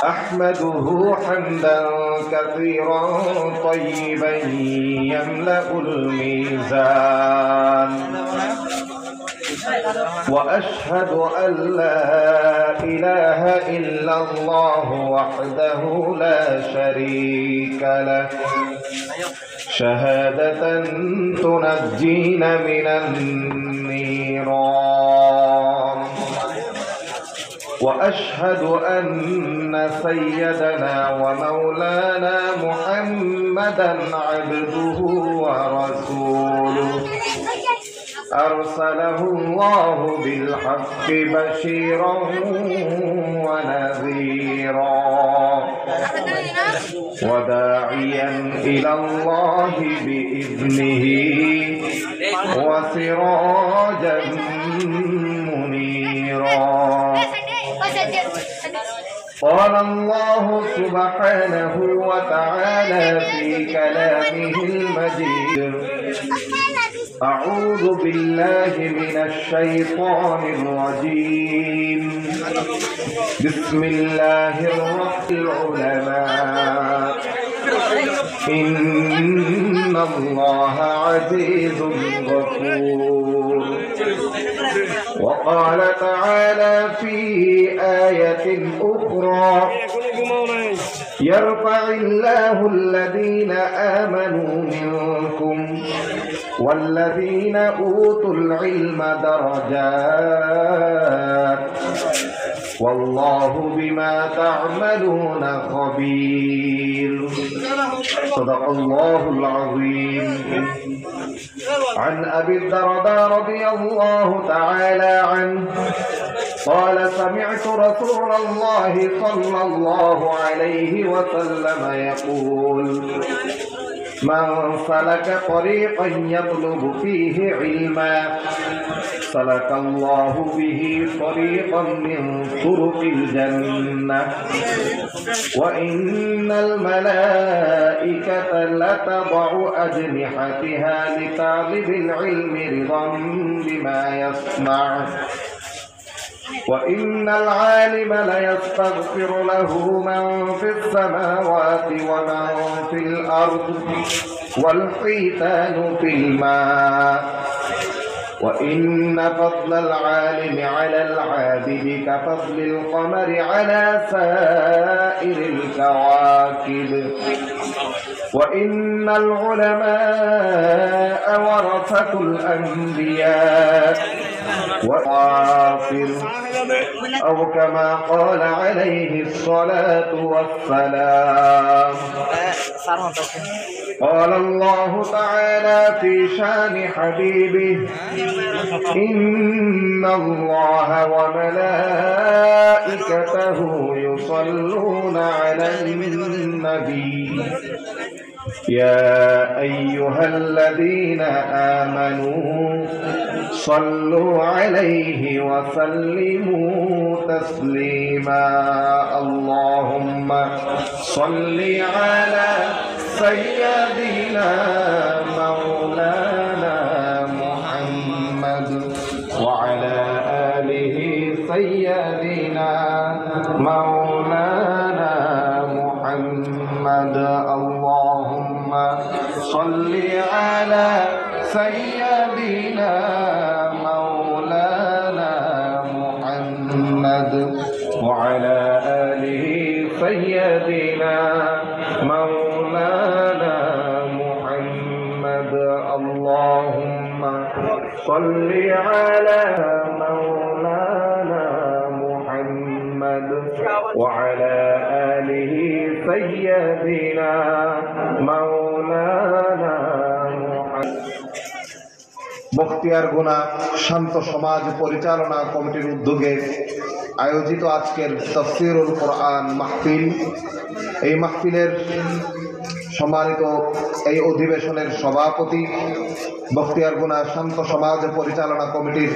أحمده حمدا كثيرا طيبا يملأ الميزان وأشهد أن لا إله إلا الله وحده لا شريك له شهادة تنجينا من النيران وأشهد أن سيدنا ومولانا محمدا عبده ورسوله أرسله الله بالحق بشيرا ونذيرا وداعيا إلى الله بإذنه وسراجا منيرا. قال الله سبحانه وتعالى في كلامه المجيد: أعوذ بالله من الشيطان الرجيم. بسم الله الرحمن الرحيم. إن الله عزيز غفور. وقال تعالى في آية أخرى: يرفع الله الذين آمنوا منكم والذين أوتوا العلم درجات والله بما تعملون خبير. صدق الله العظيم. عن أبي الدرداء رضي الله تعالى عنه قال: سمعت رسول الله صلى الله عليه وسلم يقول: من سلك طريقا يطلب فيه علما سلك الله به طريقا من طرق الجنة وإن الملائكة لتضع أجنحتها لطالب العلم رضا بما يصنع وإن العالم ليستغفر له من في السماوات ومن في الأرض والحيتان في الماء وإن فضل العالم على العابد كفضل القمر على سائر الكواكب وإن العلماء ورثة الأنبياء وغافر أو كما قال عليه الصلاة والسلام. قال الله تعالى في شان حبيبه: إن الله وملائكته يصلون على النبي يا أيها الذين آمنوا صلوا عليه وسلموا تسليما. اللهم صل على سيدنا مولانا محمد وعلى آله سيدنا مولانا محمد. اللهم صل على سيدنا مولانا محمد وعلى آله سيدنا مولانا محمد. اللهم صل على مولانا محمد وعلى آله سيدنا مولانا محمد. বখতিয়ারগোনা শান্ত সমাজ পরিচালনা কমিটির উদ্যোগে আয়োজিত আজকের তাফসীরুল কোরআন মাহফিল, এই মাহফিলের সম্মানিত এই অধিবেশনের সভাপতি বখতিয়ারগোনা শান্ত সমাজ পরিচালনা কমিটির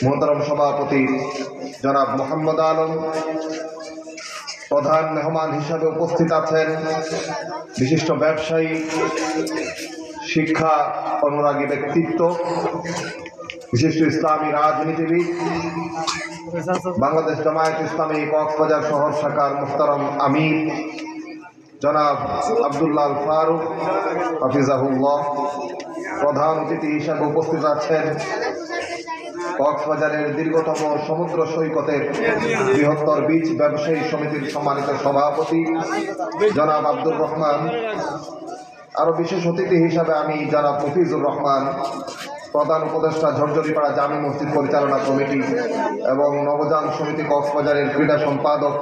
মোহতারাম সভাপতি জনাব মোহাম্মদ আলম, প্রধান মেহমান হিসাবে উপস্থিত আছেন বিশিষ্ট ব্যবসায়ী, শিক্ষা অনুরাগী ব্যক্তিত্ব, বিশিষ্ট ইসলামী রাজনীতিবিদ, বাংলাদেশ জামায়াত ইসলামী কক্সবাজার শহর শাখার মুহতারাম আমির জনাব আব্দুল্লাহ আল ফারুক হাফিজাহুল্লাহ, প্রধান অতিথি হিসাবে উপস্থিত আছেন কক্সবাজারের দীর্ঘতম সমুদ্র সৈকতের বৃহত্তর বীজ ব্যবসায়ী সমিতির সম্মানিত সভাপতি জনাব আব্দুর রহমান, আরো বিশেষ অতিথি হিসাবে আমি জনাব মফিজুর রহমান, প্রধান উপদেষ্টা ঝরঝরিপাড়া জামি মসজিদ পরিচালনা কমিটি এবং নবজান সমিতি কক্সবাজারের ক্রীড়া সম্পাদক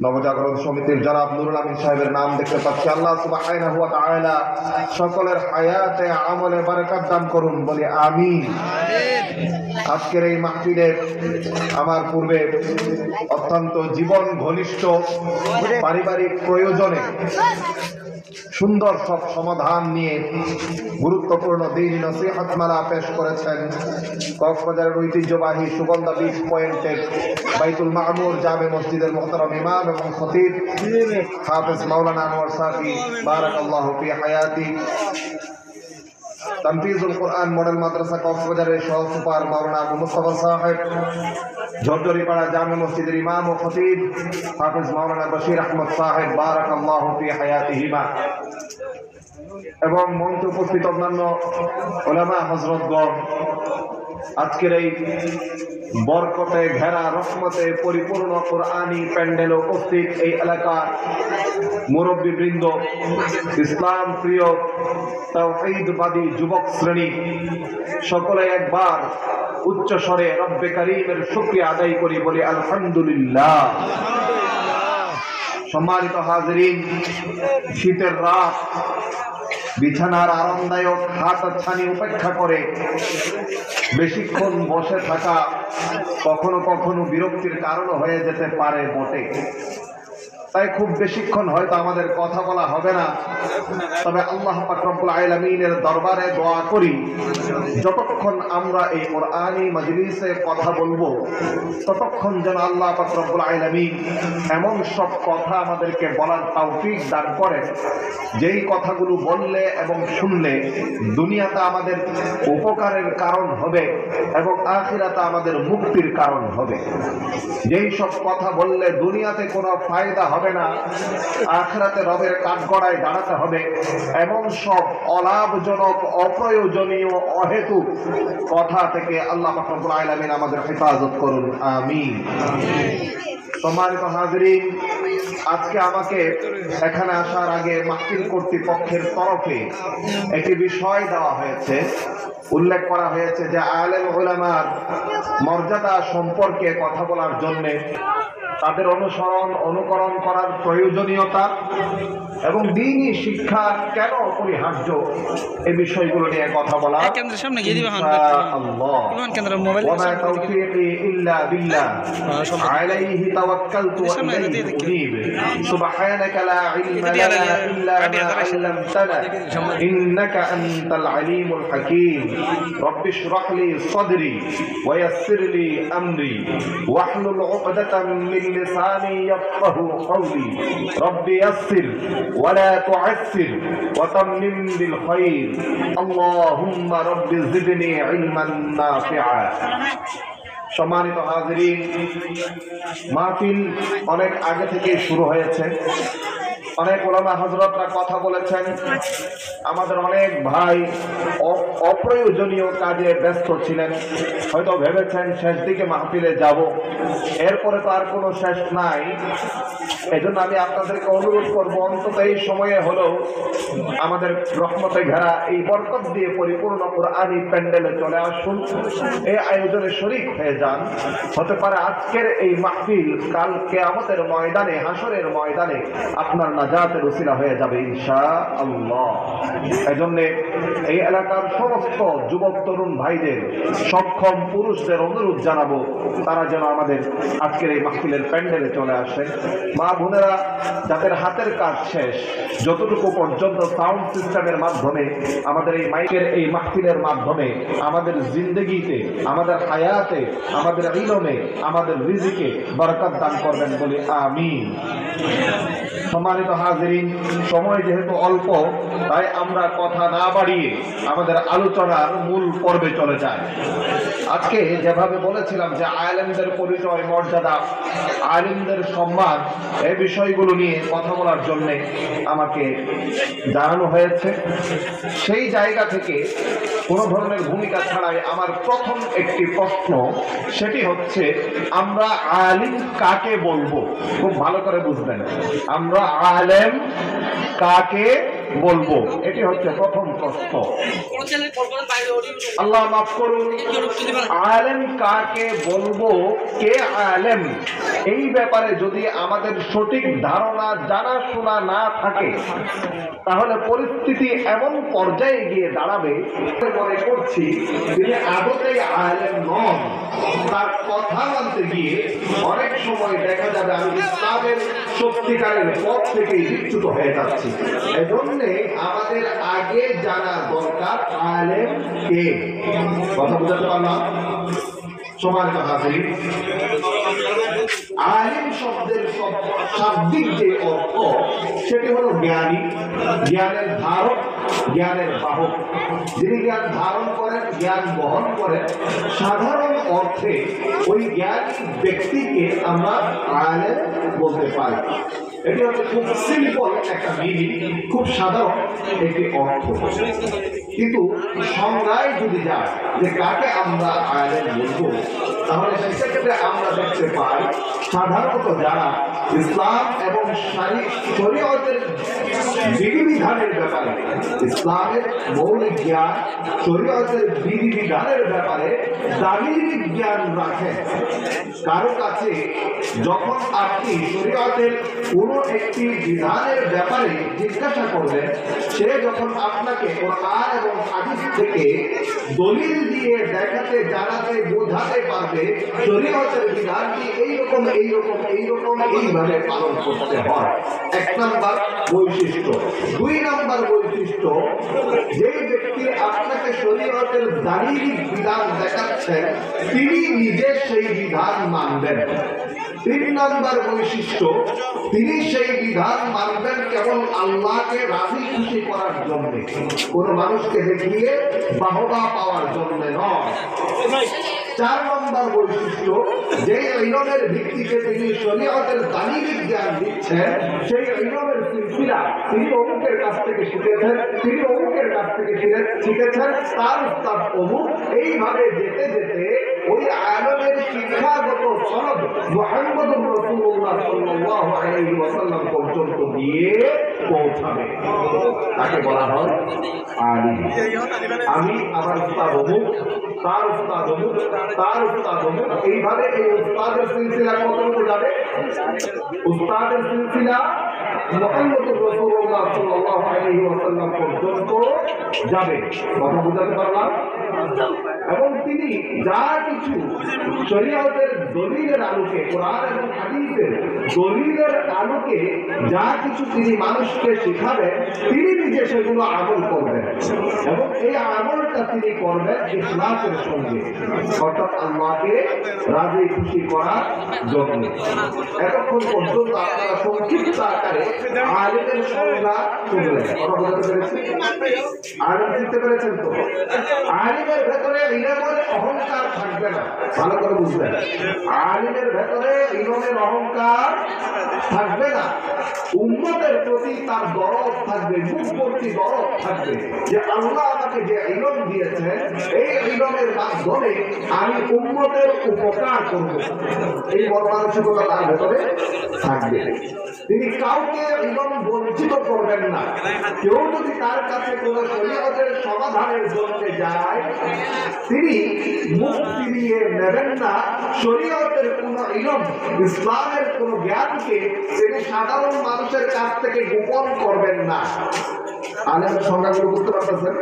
নবজাগরণ সমিতির জনাব নুরুল আমিন সাহেবের নাম দেখতে পাচ্ছি। আল্লাহ সুবহানাহু ওয়া তাআলা সকলের হায়াতে আমলে বারাকাত দান করুন, বলি আমিন। আজকের এই মাহফিলে আমার পূর্বে অত্যন্ত জীবন ঘনিষ্ঠ পারিবারিক প্রয়োজনে সুন্দর সব সমাধান নিয়ে গুরুত্বপূর্ণ দ্বীনী নসিহতমালা পেশ করেছেন কক্সবাজারের ঐতিহ্যবাহী সুগন্ধা বিচ পয়েন্টের বাইতুল মামুর জামে মসজিদের মুহতারাম ইমাম এবং খতিব হাফেজ মাওলানা আনোয়ার সাকি বারাকাল্লাহু ফি হায়াতি, তানফিজুল কোরআন মডেল মাদ্রাসা কক্সবাজারের সহ সুপার মাওলানা আবু মুস্তাফা সাহেব, ঝরঝরিপাড়া জামে মসজিদের ইমাম ও খতিব হাফেজ মাওলানা বশির আহমদ সাহেব বারাকাল্লাহু ফি হায়াতিহিমা, এবং মঞ্চে উপস্থিত অন্যান্য উলামা হযরতগণ। আজকের এই বরকতে ঘেরা রহমতে পরিপূর্ণ কোরআনী প্যান্ডেলে উপস্থিত এই এলাকার মুরব্বীবৃন্দ, ইসলাম প্রিয় তাওহীদবাদী যুবক শ্রেণী, সকলে একবার উচ্চ স্বরে রব্বে কারীমের শুকরিয়া আদায় করি, বলি আলহামদুলিল্লাহ। সম্মানিত হাজিরিন, শীতের রাত, বিছানার আরামদায়ক হাতছানি উপেক্ষা করে বেশিক্ষণ বসে থাকা কখনো কখনো বিরক্তির কারণ হয়ে যেতে পারে বটে। তাই খুব বেশিক্ষণ হয়তো আমাদের কথা বলা হবে না, তবে আল্লাহ পাক রব্বুল আলামিনের দরবারে দোয়া করি যতক্ষণ আমরা এই কোরআনী মাজলিসে কথা বলবো ততক্ষণ যেন আল্লাহ পাক রব্বুল আলামিন এমন সব কথা আমাদেরকে বলার তৌফিক দান করেন যেই কথাগুলো বললে এবং শুনলে দুনিয়াতে আমাদের উপকারের কারণ হবে এবং আখিরাতে আমাদের মুক্তির কারণ হবে। যেই সব কথা বললে দুনিয়াতে কোনো ফায়দা হবে না, আখিরাতে রবের কাঠগড়ায় দাঁড়াতে হবে, এমন সব অলাভজনক অপ্রয়োজনীয় অহেতুক কথা থেকে আল্লাহ পাক রব্বুল আলামিন আমাদের হেফাজত করুন, আমিন। সম্মানিত হাজিরিন, আজকে আমাকে এখানে আসার আগে মাহফিল কর্তৃপক্ষের তরফে একটি বিষয় দেওয়া হয়েছে, উল্লেখ করা হয়েছে যে আলেম উলামার মর্যাদা সম্পর্কে কথা বলার জন্য তাদের অনুসরণ অনুকরণ করার প্রয়োজনীয়তা এবং দ্বীনী শিক্ষা কেন অপরিহার্য এই বিষয়গুলো নিয়ে কথা বলা। ইনশাআল্লাহ। ওয়া মা তাওফীকি ইল্লা বিল্লাহ আলাইহি তাওয়াক্কালতু ওয়া ইলাইহি উনীব সুবহানাকা লা ইলমা লানা ইল্লা মা 'আল্লামতানা ইন্নাকা আনতাল আলীমুল হাকীম রব্বি ইশরাহ লি সাদরি ওয়া ইয়াসসির লি আমরি ওয়াহলুল 'উকদাতাম মিন লিসানি ইয়াফকাহু কওলি রব্বি ইয়াসসির ওয়া লা তু'আসসির ওয়া তাম্মিম বিল খায়র আল্লাহুম্মা রব্বি জিদনি ইলমান নাফিআ। সম্মানিত হাজিরিন, মাহফিল অনেক আগে থেকে শুরু হয়েছে, অনেক ওলামা হযরতরা কথা বলেছেন, আমাদের অনেক ভাই অপ্রয়োজনীয় কাজে ব্যস্ত ছিলেন, হয়তো ভেবেছেন শেষ দিকে মাহফিলে যাব, এরপরে তো আর কোনো শেষ নাই। এজন্য আমি আপনাদেরকে অনুরোধ করব অন্তত এই সময়ে হলেও আমাদের রহমতে ঘেরা এই বরকত দিয়ে পরিপূর্ণ কোরআনী প্যান্ডেলে চলে আসুন, এই আয়োজনে শরীক হয়ে যান। হতে পারে আজকের এই মাহফিল কাল কিয়ামতের ময়দানে, হাসরের ময়দানে আপনার নাজাতের উসিলা হয়ে যাবে ইনশাআল্লাহ। এজন্য এই এলাকার সমস্ত যুবক তরুণ ভাইদের, সক্ষম পুরুষদের অনুরোধ জানাবো তারা যেন আমাদের আজকের এই মাহফিলের প্যান্ডেলে চলে আসেন। মা বোনেরা যাদের হাতের কাজ শেষ, যতটুকু পর্যন্ত সাউন্ড সিস্টেমের মাধ্যমে আমাদের এই মাইকের এই মাহফিলের মাধ্যমে আমাদের জিন্দেগিতে, আমাদের হায়াতে, আমাদের ইলমে, আমাদের রিজিকে বরকত দান করবেন বলি আমিন। সম্মানিত হাজিরিন, সময় যেহেতু অল্প, তাই আমরা কথা না বাড়িয়ে আমাদের আলোচনার মূল পর্বে চলে যাই। আজকে যেভাবে বলেছিলাম যে আলেমদের পরিচয়, মর্যাদা, আলেমদের সম্মান, এই বিষয়গুলো নিয়ে কথা বলার জন্য আমাকে জানানো হয়েছে। সেই জায়গা থেকে কোনো ধরনের ভূমিকা ছাড়াই আমার প্রথম একটি প্রশ্ন, সেটি হচ্ছে আমরা আলিম কাকে বলবো? খুব ভালো করে বুঝবেন, আমরা আলেম কাকে বলবো, এটি হচ্ছে প্রথম প্রশ্ন। আল্লাহ মাফ করুন, আলেম কাকে বলবো, কে আলেম, এই ব্যাপারে যদি আমাদের সঠিক ধারণা, জানাশোনা না থাকে, তাহলে পরিস্থিতি এমন পর্যায়ে গিয়ে দাঁড়াবে, মনে করছি তিনি আদতেই আলেম নন। তার কথা মানতে গিয়ে অনেক সময় দেখা যাবে আমি ইসলামের সত্যিকারের পথ থেকে বিচ্যুত হয়ে যাচ্ছি। এজন্য আমাদের আগে জানা দরকার আলেম কে। কথা বুঝাতে পারলাম? সমান কথা। আলিম শব্দের শাব্দিক যে অর্থ, সেটি হলো জ্ঞানী, জ্ঞানের ধারক, জ্ঞানের বাহক। যিনি জ্ঞান ধারণ করেন, জ্ঞান বহন করেন, সাধারণ অর্থে ওই জ্ঞানী ব্যক্তিকে আমরা আলেম বলতে পারি। এটি হচ্ছে খুব সিম্পল একটা মিনিং, খুব সাধারণ একটি অর্থ। কিন্তু সংজ্ঞায় যদি যায় যে কাকে আমরা আলেম বলবো, তাহলে সেক্ষেত্রে আমরা দেখতে পাই সাধারণত যারা ইসলাম এবং শরীয়তের বিধিবিধানের ব্যাপারে, ইসলামের মৌলিক জ্ঞান, শরীয়তের বিধিবিধানের ব্যাপারে দালিলিক জ্ঞান রাখেন। কারো কাছে যখন আপনি শরীয়তের কোনো একটি বিধানের ব্যাপারে জিজ্ঞাসা করবেন, সে যখন আপনাকে কোরআন এবং হাদিস থেকে দলিল দিয়ে দেখাতে, জানাতে, বোঝাতে পারবে শরীয়তের বিধানটি এইরকম এইরকম এইরকম এইভাবে পালন করতে হয়, এক নম্বর বৈশিষ্ট্য। দুই নম্বর বৈশিষ্ট্য, যে ব্যক্তি আপনাকে শরীয়তের দালিলিক বিধান দেখাচ্ছেন, তিনি নিজে সেই বিধান মানবেন। তিন নম্বর বৈশিষ্ট্য, তিনি সেই বিধান মানবেন কেবল আল্লাহকে রাজি খুশি করার জন্য, কোন মানুষকে দেখিয়ে বাহবা পাওয়ার জন্য নয়। চার নম্বর বৈশিষ্ট্য, যে ইলমের ভিত্তিতে তিনি শরীয়তের দালিলিক জ্ঞান দিচ্ছেন, সেই ইলমের সিলসিলা তিনি অমুকের কাছ থেকে শিখেছেন, তিনি অমুকের কাছ থেকে শিখেছেন, তার উস্তাদ অমুক, এইভাবে যেতে যেতে ওই আলেমের শিক্ষাগত সনদ মুহাম্মদুর রাসূলুল্লাহ সাল্লাল্লাহু আলাইহি ওয়াসাল্লাম পর্যন্ত গিয়ে পৌঁছাবে, তাকে বলা হয় আলিম। আমি আমার উস্তাদ অমুক, তার উস্তাদ অমুক, তার উস্তাদ অমুক, এইভাবে এই উস্তাদের সিলসিলা কতটুকু যাবে? উস্তাদের সিলসিলা মুহাম্মদুর রাসূলুল্লাহ সাল্লাল্লাহু আলাইহি ওয়াসাল্লাম পর্যন্ত যাবে। কথা বুঝাতে পারলাম? এবং তিনি যা কিছু শরীয়তের দলিলের আলোকে, কোরআন এবং হাদিসের দলিলের আলোকে যা কিছু তিনি মানুষকে শিখাবেন, তিনি নিজে সেগুলো আমল করবেন, এবং এই আমলটা তিনি করবেন ইখলাসের সঙ্গে, অর্থাৎ আল্লাহকে রাজি খুশি করার জন্য। এতক্ষণ পর্যন্ত আপনারা সংক্ষিপ্ত আকারে আলেমের সংজ্ঞা শুনলেন। কথা বলতে পেরেছি? আলেম চিনতে পেরেছেন তো? আলেমের ভেতরে ইলমের অহংকার থাকবে না, ভালো করে বুঝবেন। আলেমের ভেতরে ইলমের অহংকার থাকবে না। উম্মতের প্রতি তার দরদ থাকবে, মুখবর্তী দরদ থাকবে, যে আল্লাহ আমাকে যে ইলম দিয়েছেন, এই ইলমের মাধ্যমে আমি উম্মতের উপকার করব, এই মর্মানসিকতা তার ভেতরে থাকবে। তিনি কাউকে ইলম বঞ্চিত করবেন না। কেউ যদি তার কাছে কোন শরীয়তের সমাধানের জন্য যায়, তিনি মুখ ফিরিয়ে নেবেন না। শরীয়তের কোন ইলম, ইসলামের কোন জ্ঞানকে তিনি সাধারণ মানুষের কাছ থেকে গোপন করবেন না। আলেমের সংজ্ঞাগুলো বুঝতে পারতেছেন?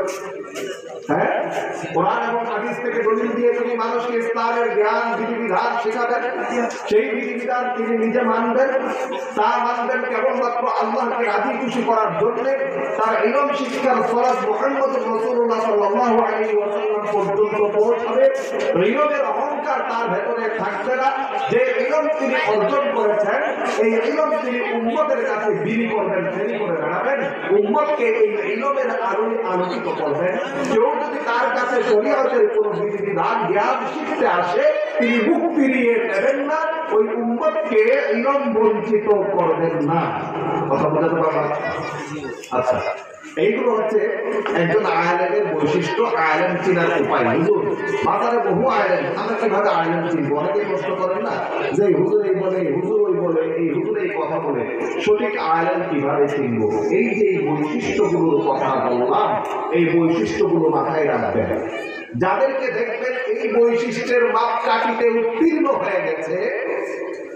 হ্যাঁ, কোরআন এবং হাদিস থেকে দলিল দিয়ে তিনি মানুষকে ইসলামের জ্ঞান, বিধিবিধান শেখাবেন। সেই বিধিবিধান তিনি নিজে মানবেন, তা মানবেন কেবলমাত্র আল্লাহকে রাজি খুশি করার জন্য। তার ইলম শিক্ষার সরাজ মুহাম্মদুর রাসূলুল্লাহ সাল্লাল্লাহু আলাইহি ওয়াসাল্লাম পর্যন্ত পৌঁছাবে। ইলমের অহংকার অহংকার তার ভেতরে থাকবে না। যে ইলম তিনি অর্জন করেছেন, এই ইলম তিনি উম্মতের কাছে বিলি করবেন, ফেরি করে বেড়াবেন, উম্মতকে এই ইলমের আলোয় আলোকিত করবেন। কেউ যদি তার কাছে শরীয়তের কোনো বিধিবিধান জ্ঞান শিখতে আসে, তিনি মুখ ফিরিয়ে নেবেন না, ওই উম্মতকে ইলম বঞ্চিত করবেন না। কথা বোঝাতে পারবেন? আচ্ছা, এইগুলো হচ্ছে একজন আলেমের বৈশিষ্ট্য, আলেম চিনার উপায়। হুজুর বাজারে বহু আলেম, আমরা কিভাবে আলেম চিনবো? অনেকেই প্রশ্ন করেন না যে হুজুর এই বলে, হুজুর ওই বলে, এই হুজুর এই কথা বলে, সঠিক আলেম কিভাবে চিনবো? এই যে এই বৈশিষ্ট্যগুলোর কথা বললাম, এই বৈশিষ্ট্যগুলো মাথায় রাখবেন। যাদেরকে দেখবেন এই বৈশিষ্ট্যের মাপকাঠিতে উত্তীর্ণ হয়ে গেছে,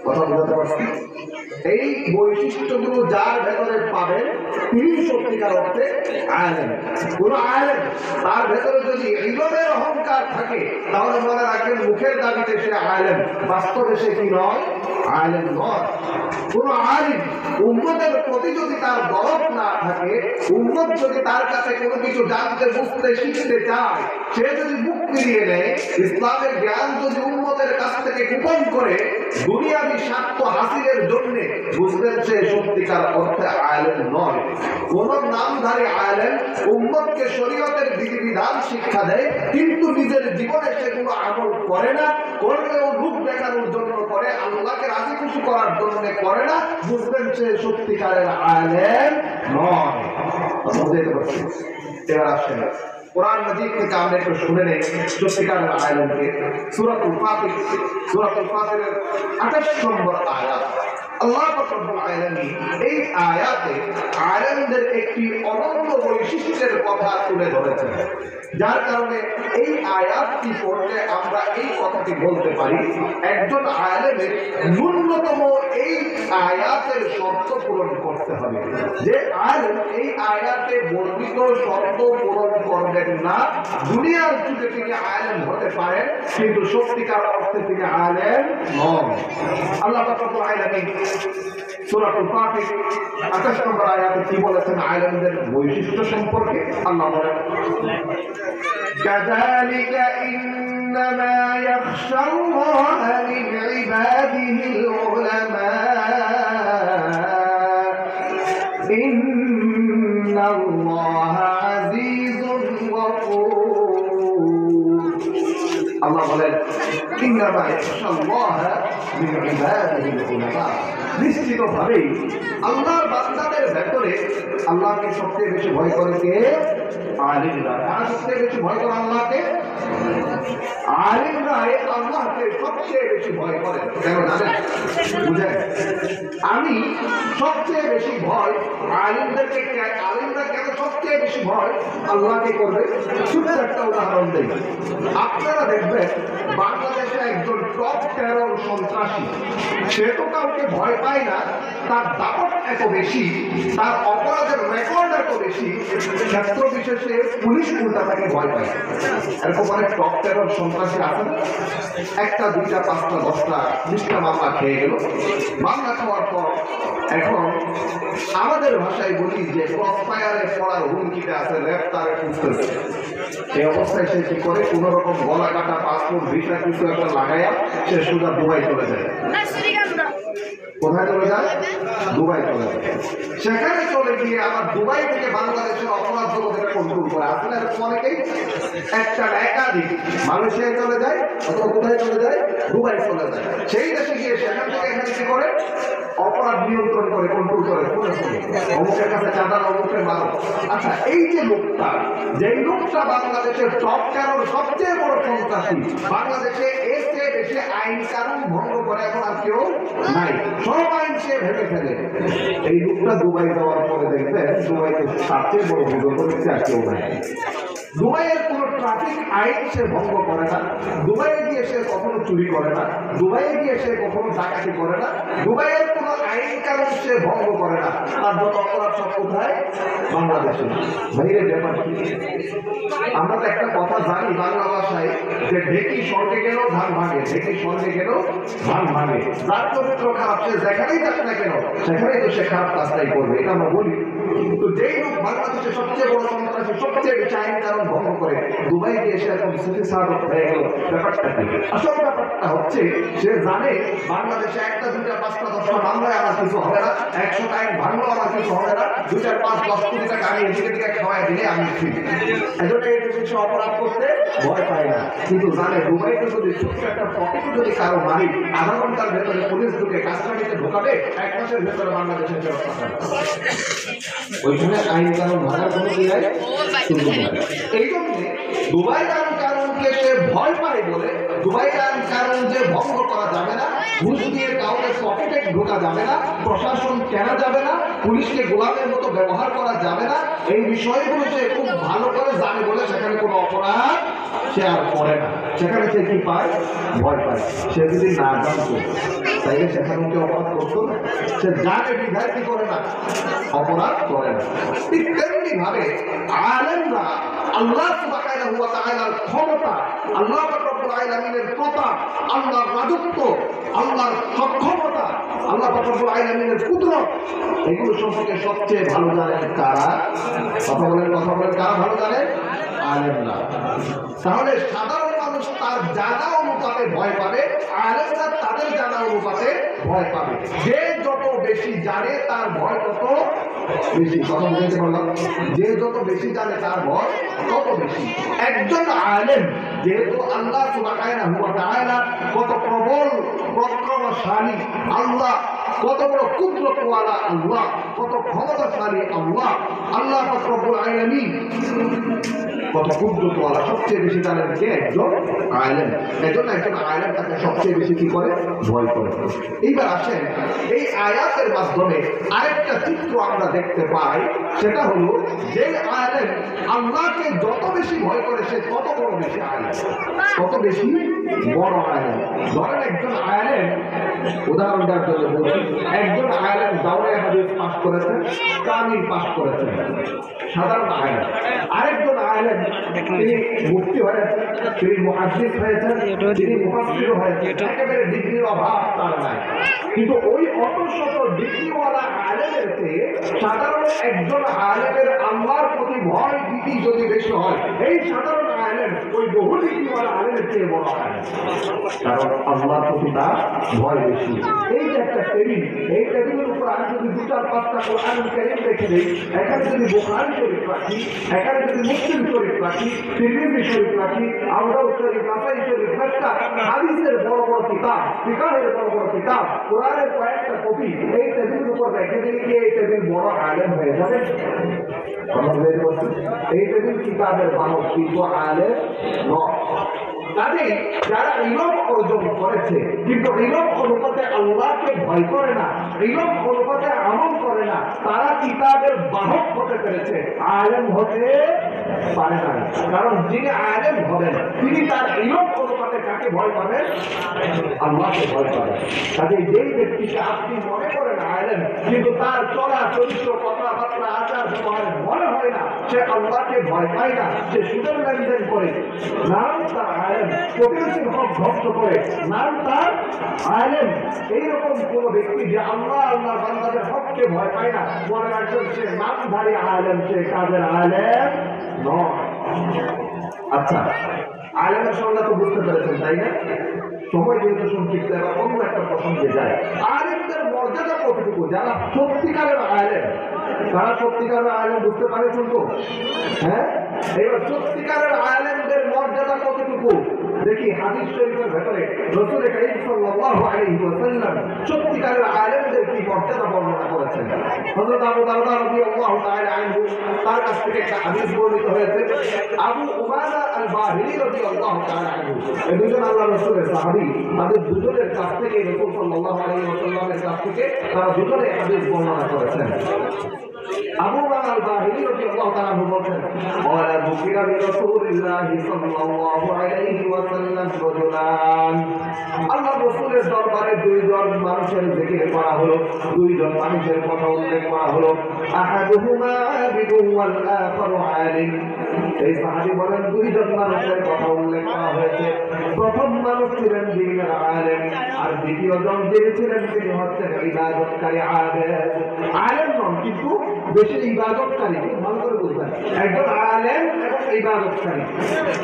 কথা বলতে পারছি, এই বৈশিষ্ট্যগুলো যার ভেতরে পাবেন তিনি সত্যিকার অর্থে আলেম। কোন আলেম তার ভেতরে যদি ইলমের অহংকার থাকে, তাহলে মনে রাখবেন মুখের দাবিতে সে আলেম, বাস্তবে সে কি নয়? আলেম নয়। কোন আলিম উম্মতের প্রতি যদি তার দরদ না থাকে, উম্মত যদি তার কাছে কোনো কিছু জানতে, বুঝতে, শিখতে চায়, সে যদি মুখ ফিরিয়ে নেয়, ইসলামের জ্ঞান যদি উম্মতের কাছ থেকে গোপন করে দুনিয়াবি স্বার্থ হাসিলের জন্য, বুঝবেন সে সত্যিকার অর্থে আলেম নয়। কোন নামধারী আলেম উম্মতকে শরীয়তের বিধিবিধান শিক্ষা দেয়, কিন্তু নিজের জীবনে সেগুলো আমল করে না, করলেও রূপ দেখানোর জন্য করে, আল্লাহকে রাজি খুশি করার জন্য করে না, বুঝবেন সে সত্যিকারের আলেম নয়। এবার আসেন কোরআন মাজিদ থেকে আমরা একটু শুনে নেই সত্যিকারের আলেমকে। সূরাতুল ফাতির, সূরাতুল ফাতিরের 28 নম্বর আয়াত। আল্লাহ রাব্বুল আলামিন এই আয়াতে আলেমদের একটি অনন্য বৈশিষ্ট্যের কথা তুলে ধরেছেন, যার কারণে এই আয়াতটি পড়লে আমরা এই কথাটি বলতে পারি, একজন আলেমের ন্যূনতম এই আয়াতের শর্ত পূরণ করতে হবে। যে আলেম এই আয়াতে বর্ণিত শর্ত পূরণ করবেন না, দুনিয়ার যুগে তিনি আলেম হতে পারেন, কিন্তু সত্যিকার অর্থে তিনি আলেম নন। আল্লাহ রাব্বুল আলামিন সূরাতুল ফাতির 28 নম্বর আয়াতে কি বলেছেন আলেমদের বৈশিষ্ট্য সম্পর্কে? আল্লাহ বলেন, কাযালিকা ইন্নামা ইয়াখশাল্লাহ মিন ইবাদিহিল উলামা ইন্নাল্লাহা আজিজুন গফুর। আল্লাহ বলেন, ইন্নামা ইয়াখশাল্লাহ মিন ইবাদিহিল উলামা, নিশ্চিতভাবেই আল্লাহর বান্দাদের ভেতরে আল্লাহকে সবচেয়ে বেশি ভয় করে কে? আলিমরা। কারা সবচেয়ে বেশি ভয় করে আল্লাহকে? আলিমরাই আল্লাহকে সবচেয়ে বেশি ভয় করে। কেন জানেন? বুঝেন, আমি সবচেয়ে বেশি ভয় আলিমদেরকে, আলিমরা কেন সবচেয়ে বেশি ভয় আল্লাহকে করবে? ছোট্ট একটা উদাহরণ দেই। আপনারা দেখবেন বাংলাদেশে একজন টপ টেরর সন্ত্রাসী, সে তো কাউকে ভয় পায় না, তার দাপট এত বেশি, তার অপরাধের রেকর্ড এত বেশি, ক্ষেত্র বিশেষে পুলিশ উল্টা তাকে ভয় পায়। এরকম অনেক টপ টেরর সন্ত্রাসী আছে, একটা, দুইটা, পাঁচটা, 10টা, 20টা মামলা খেয়ে গেল। মামলা খাওয়ার পর এখন আমাদের ভাষায় বলি যে ক্রস ফায়ারে পড়ার হুমকিতে আছে, গ্রেফতারে খুঁজতেছে। এই অবস্থায় সে কি করে? কোন রকম গলা কাটা, পাসপোর্ট, ভিসা কিছু একটা লাগাইয়া সে সোজা দুবাই চলে যায়। কোথায় চলে যায়? দুবাই চলে যায়। সেখানে চলে গিয়ে আবার দুবাই থেকে বাংলাদেশের অপরাধ জগতের কন্ট্রোল করে। আসলে অনেকেই একটা একাধিক মালয়েশিয়ায় চলে যায়, অথবা কোথায় চলে যায়? দুবাই চলে যায়। সেই দেশে গিয়ে সেখান থেকে এখানে কি করে? অপরাধ নিয়ন্ত্রণ করে, কন্ট্রোল করে, অমুকের কাছে চাঁদা, অমুকের মারো। আচ্ছা, এই যে লোকটা, যেই লোকটা বাংলাদেশের টপ টেরর, সবচেয়ে বড় সন্ত্রাসী, বাংলাদেশে এর চেয়ে বেশি আইন কানুন ভঙ্গ করে এখন আর কেউ নাই, সব আইন সে ভেঙে ফেলে। এই লোকটা দুবাই যাওয়ার পরে দেখবেন দুবাইতে তার চেয়ে বড় বিপদ হচ্ছে আর কেউ নাই। দুবাইয়ের কোনো ট্রাফিক আইন সে ভঙ্গ করে না, দুবাইয়ে গিয়ে সে কখনো চুরি করে না, দুবাইয়ে গিয়ে সে কখনো ডাকাতি করে না, দুবাইয়ের কোনো আইন কানুন সে ভঙ্গ করে না। তার যত অপরাধ সব কোথায়? বাংলাদেশে। বাইরের ব্যাপার কি? আমরা তো একটা কথা জানি বাংলা ভাষায় যে ঢেকি স্বর্গে গেলেও ধান ভাঙে, ঢেকি স্বর্গে গেলেও ধান ভাঙে। তার চরিত্র খারাপ, সে যেখানেই যাক না কেন সেখানেই তো সে খারাপ কাজটাই করবে, এটা আমরা বলি। তো যেই লোক বাংলাদেশে সবচেয়ে বড় সন্ত্রাসী, সবচেয়ে বেশি আইন কানুন ভঙ্গ করে দুবাই গিয়ে এসে এখন সিটি সার্ভ হয়ে গেল, ব্যাপারটা কি? আসল ব্যাপারটা হচ্ছে সে জানে বাংলাদেশে একটা দুইটা পাঁচটা দশটা মামলায় আমার কিছু হবে না, 100 আইন ভাঙলো আমার কিছু হবে না, 2 4 5 10 কোটি টাকা আমি এদিকে দিকে খাওয়াই দিলে আমি ঠিক। এজন্য এই দেশে সে অপরাধ করতে ভয় পায় না। কিন্তু জানে দুবাইতে যদি ছোট্ট একটা পকেটে যদি কারো মারি, আধা ঘন্টার ভেতরে পুলিশ ঢুকে কাস্টডিতে ঢোকাবে, 1 মাসের ভেতরে বাংলাদেশের ফেরত পাঠাবে। ওইখানে আইন কানুন ভাঙার কোনো কি নাই। এই জন্য দুবাই আইন কানুনকে সে ভয় পায় বলে দুবাই আইন কানুন যে ভঙ্গ করা যাবে না, ঘুষ দিয়ে কাউকে পকেটে ঢোকা যাবে না, প্রশাসন কেনা যাবে না, পুলিশকে গোলামের মতো ব্যবহার করা যাবে না, এই বিষয়গুলো সে খুব ভালো করে জানে বলে সেখানে কোনো অপরাধ সে আর করে না। সেখানে সে কি পায়? ভয় পায়। সে যদি না জানতো তাইলে সেখানে কি অপরাধ করতো না? সে জানে বিধায় কি করে না, অপরাধ করে না। ঠিক তেমনি ভাবে আলেমরা আল্লাহ সুবহানাহু ওয়া তাআলার ক্ষমতা, আল্লাহ রব্বুল আলামিনের প্রতাপ, আল্লাহর রাজত্ব, আল্লাহর সক্ষমতা, আল্লাহ রব্বুল আলামিনের কুদরত, এগুলো সম্পর্কে সবচেয়ে ভালো জানেন কারা? কথা বলেন কারা ভালো জানে? আলেমরা। তাহলে সাধারণ মানুষ তার জানা অনুপাতে ভয় পাবে, আলেমরা তাদের জানা অনুপাতে ভয় পাবে। যে যত বেশি জানে তার ভয় তত বেশি। কথা বলতে পারলাম? যে যত বেশি জানে তার ভয় তত বেশি। একজন আলেম যেহেতু আল্লাহ সুবহানাহু ওয়া তাআলা কত প্রবল পরাক্রমশালী আল্লাহ, কত বড় কুদরতওয়ালা আল্লাহ, কত ক্ষমতাশালী আল্লাহ, আল্লাহ রব্বুল আলামিন কত কুদরতওয়ালা, সবচেয়ে বেশি জানেন কে? একজন আলেম। এজন্য একজন আলেম তাকে সবচেয়ে বেশি কি করে? ভয় করে। এইবার আসেন এই আয়াতের মাধ্যমে আরেকটা চিত্র আমরা দেখতে পাই, সেটা হলো যে আলেম আল্লাহকে যত বেশি ভয় করে সে তত বড় বেশি আলেম, তত বেশি বড় আলেম। ধরেন একজন আলেম, উদাহরণ দেওয়ার জন্য বলছি, একজন আলেম দাওরায়ে হাদিস পাস করেছেন, কামিল পাস করেছেন, সাধারণ আলেম। আরেকজন আলেম তিনি মুফতি হয়েছেন, তিনি মুহাদ্দিস হয়েছেন, তিনি মুফাসসির হয়েছেন, একেবারে ডিগ্রির অভাব তার নাই। কিন্তু ওই অত শত ডিগ্রিওয়ালা আলেমের চেয়ে সাধারণ একজন আলেমের আল্লাহর প্রতি ভয় ভীতি যদি বেশি হয়, এই সাধারণ আলেম ওই বহু ডিগ্রিওয়ালা আলেমের চেয়ে বড় আলেম, কারণ আল্লাহর প্রতি তার ভয় বেশি। এই যে একটা টেবিল, এই টেবিলের উপর আমি যদি 2 4 5টা কোরআন কারীম রেখে দেই, এখানে যদি বুখারী শরীফ রাখি, এখানে যদি মুসলিম শরীফ রাখি, তিরমিজি শরীফ রাখি, আবু দাউদ শরীফ, নাসাই শরীফ, একটা হাদিসের বড় বড় কিতাব, ফিকহের বড় বড় কিতাব, কোরআনের কয়েকটা কপি এই টেবিলের উপর রেখে দিলে কি এই টেবিল বড় আলেম হয়ে যাবে? এই টেবিল কিতাবের বাহক, কিন্তু আলেম নয়। কাজে যারা ইলম অর্জন করেছে কিন্তু ইলম অনুপাতে আল্লাহকে ভয় করে না, ইলম অনুপাতে আমল করে না, তারা কিতাবের বাহক হতে পেরেছে, আলেম হতে পারে না। কারণ যিনি আলেম হবেন তিনি তার ইলম অনুপাতে কাকে ভয় পাবেন? আল্লাহকে ভয় পাবেন। কাজে যেই ব্যক্তিকে আপনি মনে করেন আলেম কিন্তু তার চলা চরিত্র, কথাবার্তা, আচার ব্যবহার মনে হয় না সে আল্লাহকে ভয় পায় না, সে সুদের লেনদেন করে, নাম তার আলেম, প্রতিবেশীর হক ধ্বংস করে, নাম তার আলেম, এইরকম কোন ব্যক্তি যে আল্লাহ আল্লাহ বান্দাদের হককে ভয় পায় না, মনে রাখবেন সে নামধারী আলেম, সে কাজের আলেম নয়। আচ্ছা, আলেমের সংজ্ঞা তো বুঝতে পেরেছেন তাই না? সময় যেহেতু সংক্ষিপ্ত, এবার অন্য একটা প্রসঙ্গে যায়। আলেমদের মর্যাদা কতটুকু? যারা সত্যিকারের আলেম, তারা সত্যিকারের আলেম বুঝতে পারেছেন তো? হ্যাঁ, এবার সত্যিকারের আলেমদের মর্যাদা কতটুকু দেখি হাদিস শরীফের ভেতরে রাসূল কারীম সাল্লাল্লাহু আলাইহি ওয়াসাল্লাম সত্যিকারের আলেমদের কি মর্যাদা বর্ণনা করেছেন। হযরত আবু দারদা রাদিয়াল্লাহু তাআলা আনহু তার কাছ থেকে একটা হাদিস বর্ণিত হয়েছে। আবু উমামা আল বাহিলি রাদিয়াল্লাহু তাআলা আনহু, এই দুজন আল্লাহর রাসূলের সাহাবী, তাদের দুজনের কাছ থেকে রাসূল সাল্লাল্লাহু আলাইহি ওয়াসাল্লামের কাছ থেকে তারা দুজনে হাদিস বর্ণনা করেছেন। আবু উমামা আল বাহিলি রাদিয়াল্লাহু তাআলা আনহু বলেন, ওয়ালা বুকিরা বিরাসূলিল্লাহি সাল্লাল্লাহু আলাইহি ওয়াসাল্লাম রাজুলান, আল্লাহর রাসূলের দরবারে দুইজন মানুষের জিকির করা হলো, দুইজন মানুষের কথা উল্লেখ করা হলো। আহাদুহুমা আবিদুন ওয়াল আখারু আলিম। এই সাহাবী বলেন দুইজন মানুষের কথা উল্লেখ করা হয়েছে। প্রথম মানুষ ছিলেন দিনের আলেম, আর দ্বিতীয় জন যিনি ছিলেন তিনি হচ্ছেন ইবাদতকারী আবেদ। আলেম নন কিন্তু বেশি ইবাদতকারী, ভালো করে বুঝবেন, একজন আলেম এবং ইবাদতকারী।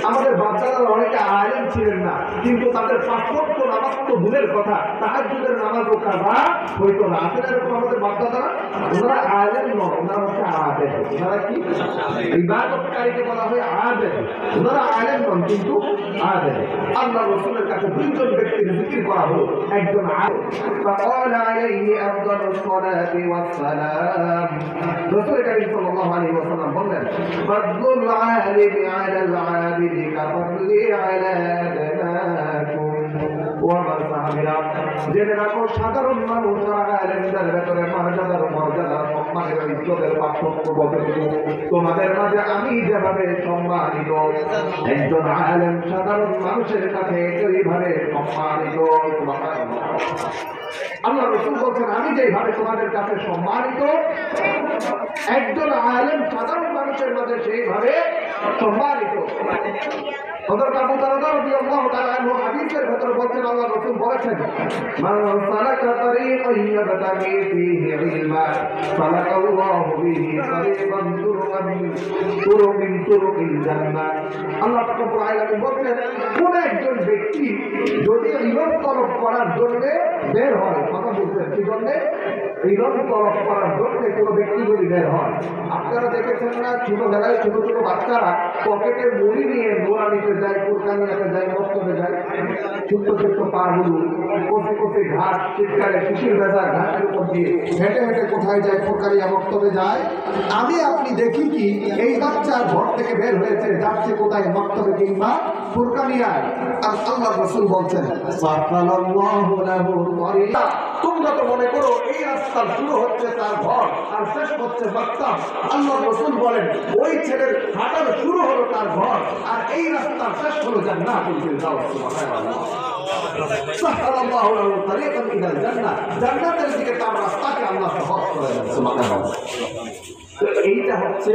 আমাদের বাচ্চারা অনেকে আলেম ছিলেন না, কিন্তু তাদের 5 ওয়াক্ত নামাজ তো দূরের কথা, তাহাজ্জুদের নামাজও কাজা হইতো না। আসলে এরকম আমাদের বাচ্চারা, ওনারা আলেম নয়, ওনারা হচ্ছে আবেদ। ওনারা কি? ইবাদতকারীকে বলা হয় আবেদ। ওনারা আলেম নন, কিন্তু আবেদ। আল্লাহ রাসূলের কাছে 2 জন ব্যক্তির জিকির করা হলো, একজন আবেদ। فقال عليه أفضل الصلاة والسلام রাসূল কারীম সাল্লাল্লাহু আলাইহি ওয়াসাল্লাম বললেন, ফাদলুল আলিমি আলাল আবিদি কাফরলি আলা আদনাকুম ওয়া মাসাবিরা। জেনে রাখো সাধারণ মানুষ আর আলেমদের ভেতরে মর্যাদা সম্মানের ইজ্জতের পার্থক্য কতটুকু। তোমাদের মাঝে আমি যেভাবে সম্মানিত, একজন আলেম সাধারণ মানুষের কাছে একইভাবে সম্মানিত। আল্লাহ রাসূল বলেন, আমি যেভাবে তোমাদের কাছে সম্মানিত, একজন আলেম সাধারণ মানুষের মাঝে সেইভাবে সম্মানিত। হযরত আবু দারদা রাদিয়াল্লাহু তাআলা আনহু হাদিসের ভিতরে বলেন, আল্লাহ রাসূল বলেছেন, মান সালাকা তারিকান ইয়াবতাগি ফীহি ইলমা সালাকাল্লাহু বিহি তারিকান তুরুমিন তুরুকিল জান্নাহ। আল্লাহ পাক রব্বুল আলামিন বলেন, কোন একজন ব্যক্তি যদি ইলম তলব করার জন্য বের হয়, কথা বলছেন কি জন্য? ইলম তলব করার জন্য কোন ব্যক্তি যদি বের হয়, আপনারা দেখেছেন না ছোটবেলায় ছোট ছোট বাচ্চারা পকেটে মুড়ি নিয়ে দোয়া নিতে যায়, কুরকানিয়াতে যায়, মক্তবে যায়, ছোট্ট ছোট্ট পা গুলো কোথায় কোথায় ঘাট শীতকালে শিশির ভেজা ঘাটের উপর দিয়ে হেঁটে হেঁটে কোথায় যায়, কুরকানিয়া মক্তবে যায়। আমি আপনি দেখি কি এই বাচ্চা ঘর থেকে বের হয়েছে, যাচ্ছে কোথায়? মক্তবে কিংবা কুরকানিয়ায়। আর আল্লাহ রাসূল বলছেন, সাল্লাল্লাহু লাহু তারিকা। তোমরা তো মনে করো এই রাস্তা শুরু হচ্ছে তার ঘর আর শেষ হচ্ছে মাকতাব। আল্লাহ রাসূল বলেন, ওই ছেলের হাঁটার শুরু হলো তার ঘর আর এই রাস্তা শেষ হলো জান্নাতুল ফিরদাউস। সুবহানাল্লাহ। সাল্লাল্লাহু লাহু তারিকান ইলাল জান্নাহ। জান্নাতের দিকে তার রাস্তাকে আল্লাহ সহজ করে দেন। সুবহানাল্লাহ। এইটা হচ্ছে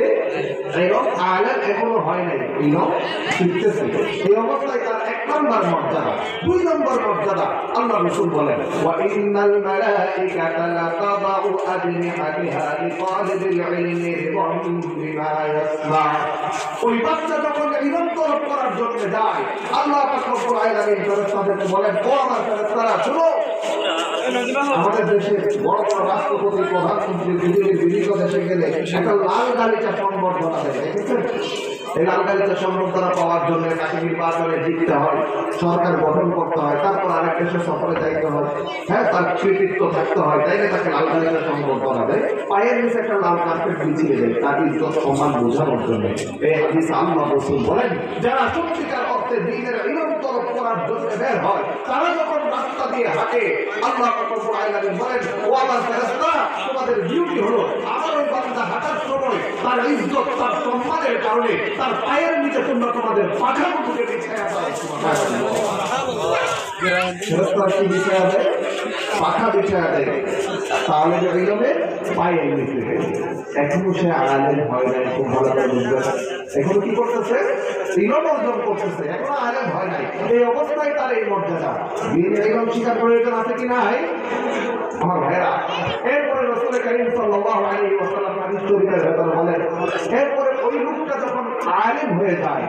এরকম আলেম এখনো হয় নাই, ইলম শিখতেছে। এই অবস্থায় তার 1 নম্বর মর্যাদা। 2 নম্বর মর্যাদা আল্লাহ রাসূল বলেন, ওয়া ইন্নাল মালাইকাতা লাতাদাউ আজনিহাতিহা লিতালিবিল ইলমি রিদান বিমা ইয়াসমা। ওই বাচ্চা যখন ইলম তলব করার জন্য যায়, আল্লাহ পাক রব্বুল আলামিন ফেরেশতাদেরকে বলেন, ও আমার ফেরেশতারা শুনো, আমাদের দেশে বড় বড় রাষ্ট্রপতি, প্রধানমন্ত্রী, বিভিন্ন দেশে গেলে একটা লাল গালিচা সংবর্ধনা দেয়, দেখেছেন? এই লাল গালিচা সংবর্ধনা পাওয়ার জন্য তাকে নির্বাচনে জিততে হয়, সরকার গঠন করতে হয়, তারপর আরেক দেশে সফরে যাইতে হয়, হ্যাঁ, তার কৃতিত্ব থাকতে হয়, তাই না? তাকে লাল গালিচা সংবর্ধনা দেয়, পায়ের নিচে একটা লাল কার্পেট বিছিয়ে দেয়, তার ইজ্জত সম্মান বোঝানোর জন্য। এই হাদিস আল্লাহ রাসূল বলেন, যারা সত্যিকার অর্থে দ্বীনের ইলম তলব করার জন্য বের হয়, তারা যখন রাস্তা দিয়ে হাঁটে, আল্লাহ রব্বুল আলামিন বলেন, ও আমার ফেরেশতা, তোমাদের ডিউটি হলো আমার ওই বান্দা হাঁটার সময় তার ইজ্জত, তার সম্মানের কারণে তার পায়ের নিচে তোমরা তোমাদের পাখাগুলোকে বিছায়া দাও। সুবহানাল্লাহ। ফেরেশতা কি বিছায়া দেয়? পাখা বিছায়া দেয়। তাহলে যে ইলমে পায়ের নিচে এখনো সে আলেম হয় নাই। খুব ভালো করে বুঝবেন, এখনো কি করতেছে? ইলম অর্জন করতেছে, এখনো আলেম হয় নাই। এই অবস্থায় তার এই মর্যাদা। দ্বীনের ইলম শিক্ষার প্রয়োজন আছে কি নাই আমার ভাইরা? এরপরে রাসূল কারীম সাল্লাল্লাহু আলাইহি ওয়াসাল্লাম হাদিস শরীফের ভেতরে বলেন, এরপরে ওই লোকটা যখন আলেম হয়ে যায়,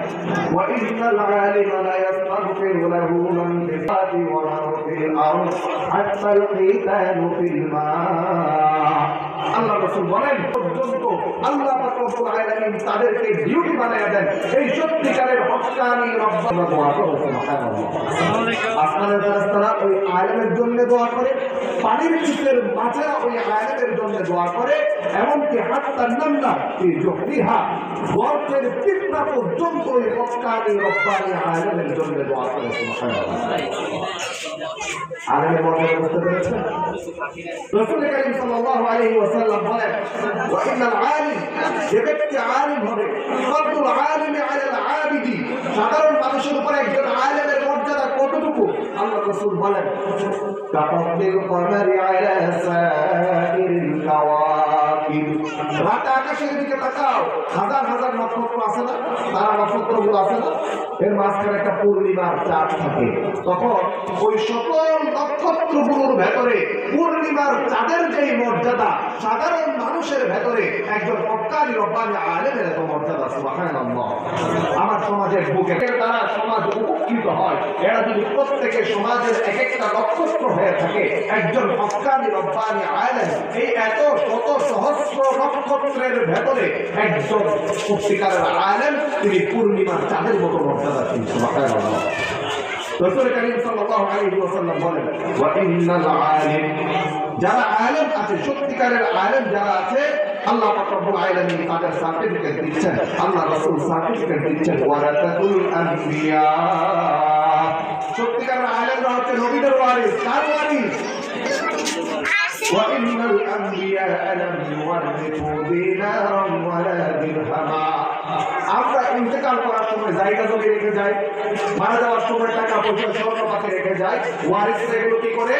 ওয়া ইন্নাল আলিমা লা ইয়াস্তাগফিরু লাহু মান বিসাতি ওয়া মান ফিল আরদ হাত্তা ইয়াতানু ফিল মা। আল্লাহ রাসূল বলেন, পর্যন্ত আল্লাহ পাক রব্বুল আলামিন তাদেরকে ডিউটি বানায়া দেন এই সত্যিকারের হক্কানি রব্বানা দোয়া করে। সুবহানাল্লাহ। আসমানের ফেরেশতারা ওই আলেমের জন্য দোয়া করে, পানির নিচের মাছেরা ওই আলেমের জন্য দোয়া করে, এমনকি হাত্তা নামলা এই জহরিহা গর্তের পিঁপড়া পর্যন্ত ওই হক্কানি রব্বানি আলেমের জন্য দোয়া করে। সুবহানাল্লাহ। আলেমের মর্যাদা বুঝতে পেরেছেন? রাসূল কারীম সাল্লাল্লাহু আলাইহি ওয়াসাল্লাম বলেন, ওয়া ইন্নাল আলিম, যে ব্যক্তি আলিম হবে, ফাদলুল আলিমি আলাল আবিদি, সাধারণ মানুষের উপর একজন আলেমের মর্যাদা কতটুকু? আল্লাহ রাসূল বলেন কাফাতিল কমারি আলা সাইরিল কাওয়াকিব, রাত আকাশের দিকে তাকাও, হাজার হাজার নক্ষত্র আছে না, তারা নক্ষত্রগুলো আছে না, এর মাঝখানে একটা পূর্ণিমার চাঁদ থাকে। তখন ওই সকল নক্ষত্রগুলোর ভেতরে পূর্ণিমার চাঁদের যেই মর্যাদা, সাধারণ মানুষের ভেতরে একজন হক্কানি রব্বানি আলেমের এত মর্যাদা। সুবহানাল্লাহ। আমার সমাজের বুকে তারা সমাজ উপকৃত হয়। এরা যদি প্রত্যেকে সমাজের এক একটা নক্ষত্র হয়ে থাকে, একজন হক্কানি রব্বানি আলেম এই এত শত সহস্র নক্ষত্রের ভেতরে একজন সত্যিকারের আলেম, তিনি পূর্ণিমার চাঁদের মতো মর্যাদা। সুবহানাল্লাহ। রাসূল করিম সাল্লাল্লাহু আলাইহি ওয়াসাল্লাম বলেন ওয়া ইন্নাল আলিম, যারা আলেম আছে, সত্যিকারের আলেম যারা আছে, আল্লাহ পাক রব্বুল আলামিন তাদের সার্টিফিকেট দিচ্ছেন। আল্লাহ রাসূল সার্টিফিকেট দিচ্ছেন ওয়ারাসাতুল আম্বিয়া, সত্যিকারের আলেমরা হচ্ছে নবীদের ওয়ারিস। কার ওয়ারিস? وَإِنَّ الْأَنْبِيَاءَ لَمْ يُوَرِّثُوا دِينَارًا وَلَا دِرْهَمًا। আমরা ইন্তেকাল করার সময় জায়গা জমি রেখে যাই, মারা যাওয়ার সময় টাকা পয়সা স্বর্ণপাতি রেখে যাই, ওয়ারিসরা এগুলো কি করে?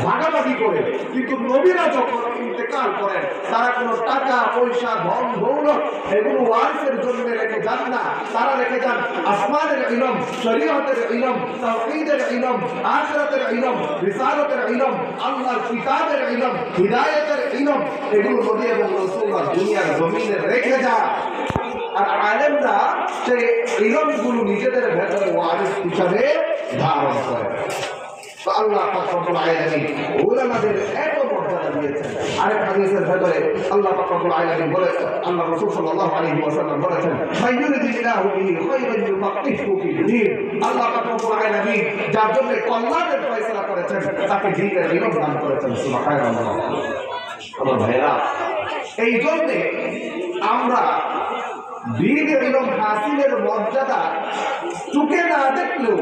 ভাগাভাগি করে। কিন্তু নবীরা যখন ইন্তেকাল করেন, তারা কোনো টাকা পয়সা ধন দৌলত এগুলো ওয়ারিসের জন্য রেখে যান না। তারা রেখে যান আসমানের ইলম, শরীয়তের ইলম, তাওহীদের ইলম, আখিরাতের ইলম, রিসালাতের ইলম, আল্লাহর কিতাবের ইলম, হিদায়াতের ইলম। এগুলো নবী এবং রাসূলুল্লাহ দুনিয়ার জমিনে রেখে যায়। আর আলেমরা সেই ইলমগুলো নিজেদের ভেতরে ওয়ারিস হিসাবে ধারণ করে। তো আল্লাহ পাক রব্বুল আলামিন উলামাদের এত মর্যাদা দিয়েছেন। আরেক হাদিসের ভেতরে আল্লাহ পাক রব্বুল আলামিন বলেছেন, আল্লাহ রাসূল সাল্লাল্লাহু আলাইহি ওয়াসাল্লাম বলেছেন মাইয়ুরিদিল্লাহু বিহি খায়রান ইউফাক্কিহু ফিদ্দীন, আল্লাহ পাক রব্বুল আলামিন যার জন্য কল্যাণের ফয়সালা করেছেন তাকে দ্বীনের ইলম দান করেছেন। সুবহানাল্লাহ। আমার ভাইরা, এই জন্য আমরা দ্বীনের ইলম হাসিলের মর্যাদা চোখে না দেখলেও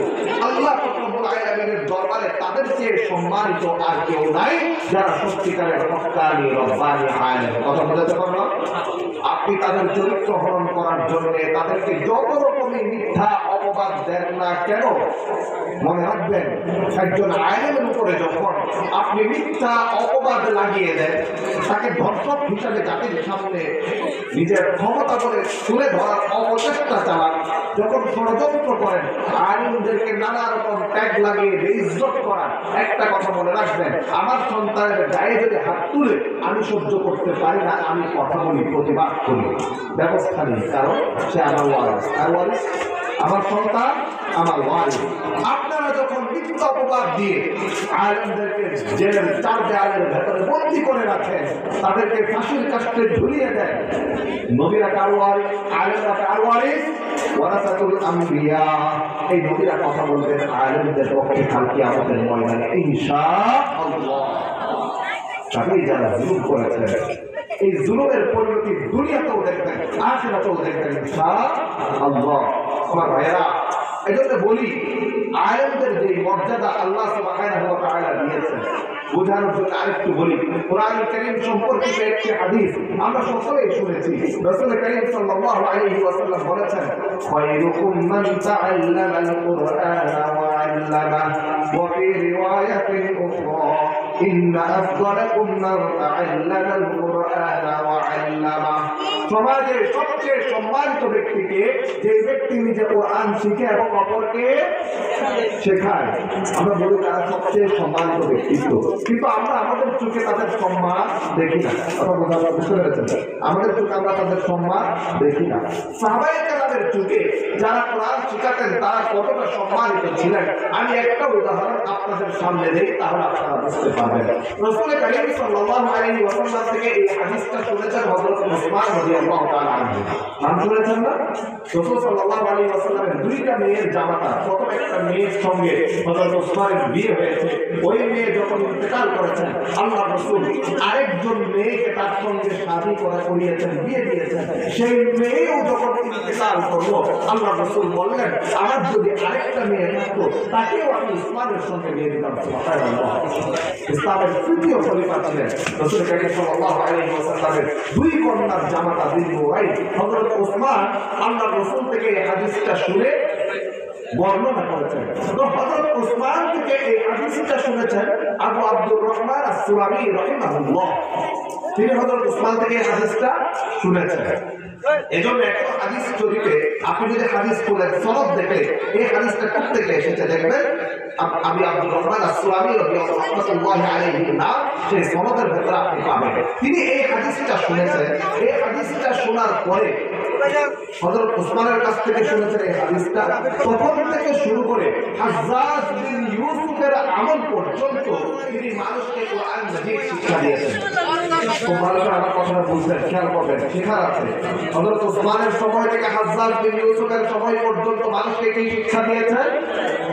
আল্লাহ রব্বুল আলামিনের দরবারে তাদের চেয়ে সম্মানিত আর কেউ নাই যারা সত্যিকারের হক্কানি রব্বানি আলেম। কথা বুঝতে পারলাম? আপনি তাদের চরিত্র হরণ করার জন্য তাদেরকে যত রকমের মিথ্যা অপবাদ দেন না কেন, মনে রাখবেন একজন আলেমের উপরে যখন আপনি মিথ্যা অপবাদ লাগিয়ে দেন, তাকে ধর্ষক হিসাবে জাতির সামনে নিজের ক্ষমতা বলে তুলে ধরার অপচেষ্টা চালান, যখন ষড়যন্ত্র করেন, আলেমদেরকে নানা রকম ট্যাগ লাগিয়ে বেইজ্জত করান, একটা কথা মনে রাখবেন, আমার সন্তানের গায়ে যদি হাত তুলে আমি সহ্য করতে পারি না, আমি কথা বলি, প্রতিবাদ করি, ব্যবস্থা নিই, কারণ সে আমার ওয়ারিস। আর ওয়ারিস আমার সন্তান, আমার ওয়ারিস। আপনারা যখন মিথ্যা অপবাদ দিয়ে আলেমদেরকে জেলের চার দেয়ালের ভেতরে বন্দী করে রাখেন, তাদেরকে ফাঁসির কাস্টে ঝুলিয়ে দেন, নবীরা কার ওয়ারিস? আলেমরা কার ওয়ারিস? ওয়ারাসাতুল আম্বিয়া। এই নবীরা কথা বলবেন আলেমদের পক্ষে কাল কিয়ামতের ময়দানে ইনশাআল্লাহ। তাকেই যারা জুলুম করেছেন, এই জুলুমের পরিণতি দুনিয়াতেও দেখবেন, আখিরাতেও দেখবেন ইনশাআল্লাহ। আমার ভাইয়েরা, এজন্য বলি আলেমদের যে মর্যাদা আল্লাহ সুবহানাহু ওয়া তাআলা দিয়েছেন, বোঝানোর জন্য আরেকটু বলি। কোরআন কারীম সম্পর্কিত একটি হাদিস আমরা সকলেই শুনেছি। রাসূল কারীম সাল্লাল্লাহু আলাইহি ওয়াসাল্লাম বলেছেন, খায়রুকুম মান তাআল্লামাল কুরআনা ওয়া আল্লামাহু ওয়া ফি রিওয়ায়াতিন উখরা ইন্না আফদালাকুম মান তাআল্লামাল কুরআনা ওয়া আল্লামাহু। সমাজে সবচেয়ে সম্মানিত ব্যক্তিকে যে ব্যক্তি নিজে কোরআন শিখে এবং অপরকে শেখায়, আমরা বলি তারা সবচেয়ে সম্মানিত ব্যক্তিত্ব। কিন্তু আমরা আমাদের চোখে তাদের সম্মান দেখি না। কথা বুঝতে পেরেছেন? আমাদের চোখে আমরা তাদের সম্মান দেখি না। সাহাবায়ে কেরামের যুগে যারা কোরআন শিখাতেন তারা কতটা সম্মানিত ছিলেন, আমি একটা উদাহরণ আপনাদের সামনে দেই, তাহলে আপনারা বুঝতে পারবেন। রাসূল কারীম সাল্লাল্লাহু আলাইহি ওয়াসাল্লাম থেকে এই হাদিসটা শুনেছেন হযরত উসমান রাদিয়াল্লাহু তাআলা আনহু। নাম শুনেছেন না? রাসূল সাল্লাল্লাহু আলাইহি ওয়াসাল্লামের দুইটা মেয়ের জামাতা, প্রথম একটা মেয়ের সঙ্গে হযরত উসমানের বিয়ে হয়েছে। ওই মেয়ে যখন ইন্তেকাল করেছেন, আল্লাহ রাসূল আরেকজন মেয়েকে তার সঙ্গে শাদী করিয়েছেন, বিয়ে দিয়েছেন। সেই মেয়েও যখন ইন্তেকাল করলো, আল্লাহ রাসূল বললেন, আমার যদি আরেকটা মেয়ে থাকতো তাকেও আমি উসমানের সঙ্গে বিয়ে দিতাম। সুবহানাল্লাহ। ইসলামের তৃতীয় খলিফা ছিলেন রাসূল কারীম সাল্লাল্লাহু আলাইহি ওয়াসাল্লামের দুই কন্যার জামাতা দিনওয়াই হযরত উসমান আল্লাহ রাসূল থেকে এই হাদিসটা শুনে বর্ণনা করেছেন। তো হযরত উসমান থেকে শুনেছেন আবু আব্দুর রহমান আস-সুলামি রাহিমাহুল্লাহ, তিনি হযরত উসমান থেকে হাদিসটা শুনেছেন। এজন্য একটা হাদিস শরীফে আপনি যদি হাদিস পড়েন সনদ দেখে এই হাদিসটা কোথা থেকে এসেছে দেখবেন আবু আব্দুর রহমান আস-সুলামি রাহমাতুল্লাহি আলাইহি নাম সেই সনদের ভেতরে আপনি পাবেন। তিনি এই হাদিসটা শুনেছেন। এই হাদিসটা শোনার পরে হযরত উসমানের কাছ থেকে শুনেছেন এই হাদিসটা। তখন থেকে শুরু করে হাজ্জাজ বিন ইউসুফের আমল পর্যন্ত তিনি মানুষকে কোরআন মাজিদ শিক্ষা দিয়েছেন। তো মানুষরা আমার কথাটা বুঝবেন, খেয়াল করবেন, শেখার আছে। হযরত উসমানের সময় থেকে হাজ্জাজ বিন ইউসুফের সময় পর্যন্ত মানুষকে কি শিক্ষা দিয়েছেন?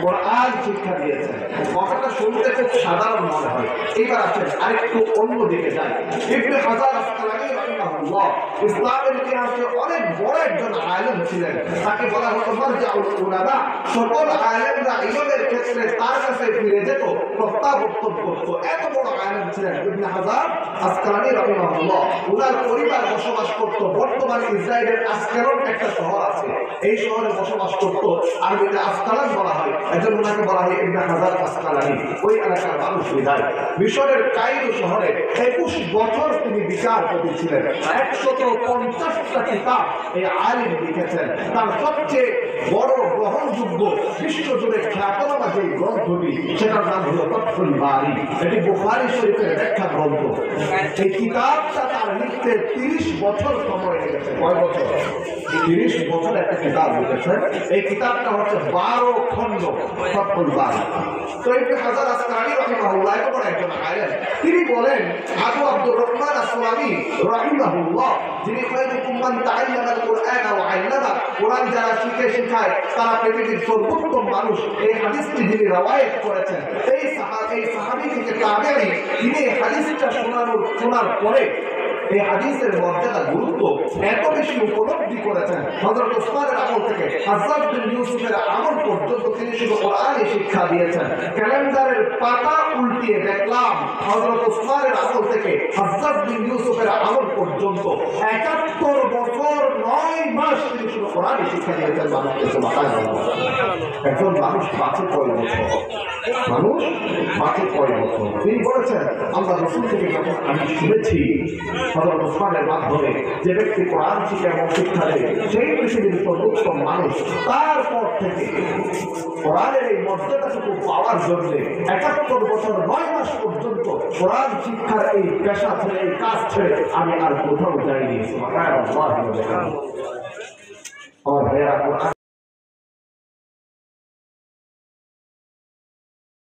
কোরআন শিক্ষা দিয়েছেন। কথাটা শুনতে খুব সাধারণ মনে হয়। এবার আসেন আরেকটু অন্য দিকে যাই। ইবনে হাজার আসকালানী রাহিমাহুল্লাহ ইসলামের ইতিহাসে অনেক বড় একজন আলেম ছিলেন। তাকে বলা হতো মারজাউল উলামা। সকল আলেমরা ইলমের ক্ষেত্রে তার কাছে ফিরে যেত, প্রত্যাবর্তন করত। এত বড় আলেম ছিলেন ইবনে হাজার আসকালানী রাহিমাহুল্লাহ। উনার পরিবার বসবাস করত বর্তমানে ইসরায়েলের আসকালন একটা শহর আছে, এই শহরে বসবাস করত। আরবিতে আসকালান বলা হয়, এজন্য ওনাকে বলা হয় ইবনে হাজার আসকালানী। ওই এলাকার মানুষ বিদায় মিশরের কায়রো শহরে 21 বছর তিনি বিচারপতি ছিলেন। 150টা কিতাব এই আলিম লিখেছেন। তার সবচেয়ে বড় গ্রহণযোগ্য বিশ্বজুড়ে খ্যাতনামা যে গ্রন্থটি সেটার নাম হলো ফাতহুল বারী। এটি বুখারী শরীফের ব্যাখ্যা গ্রন্থ। এই কিতাবটা তার লিখতে 30 বছর সময় লেগেছে। কয় বছর? 30 বছর একটা কিতাব লিখেছেন। এই কিতাবটা হচ্ছে 12 খণ্ড ফাতহুল বারী। তো ইবনে হাজার আসকালানী রাহিমাহুল্লাহ এত বড় একজন আলেম, তিনি বলেন আবু আব্দুর রহমান আস-সুলামি রাহিমাহুল্লাহ, যিনি খায়রুকুম মান তাআল্লামাল কুরআন ওয়া আল্লামা, কুরআন যারা শিখে শেখায় তারা পৃথিবীর সর্বোত্তম মানুষ। এই হাদিসটি যিনি রওয়ায়াত করেছেন এই সাহাবী থেকে তাবেঈ, তিনি এই হাদিসটা শোনার পরে এই হাদিসের মর্যাদা গুরুত্ব এত বেশি উপলব্ধি করেছেন। হযরত উসমানের আমল থেকে হাজ্জাজ বিন ইউসুফের আমল পর্যন্ত তিনি শুধু কোরআনই শিক্ষা দিয়েছেন। ক্যালেন্ডারের পাতা উল্টিয়ে দেখলাম হযরত উসমানের আমল থেকে হাজ্জাজ বিন ইউসুফের আমল পর্যন্ত 71 বছর 9 মাস তিনি শুধু কোরআনই শিক্ষা দিয়েছেন মানুষকে। সুবহানাল্লাহ। একজন মানুষ বাঁচে কয় বছর? মানুষ বাঁচে কয় বছর? তিনি বলেছেন আল্লাহ রাসূল থেকে যখন আমি শুনেছি হযরত উসমানের মাধ্যমে যে ব্যক্তি কোরআন শিখে এবং শিক্ষা দেয় সেই পৃথিবীর সর্বোত্তম মানুষ, তারপর থেকে কোরআনের এই মর্যাদাটুকু পাওয়ার জন্য 71 বছর 9 মাস পর্যন্ত কোরআন শিক্ষার এই পেশা ছেড়ে, এই কাজ ছেড়ে আমি আর কোথাও যাইনি। সুবহানাল্লাহ। আমার ভাইয়েরা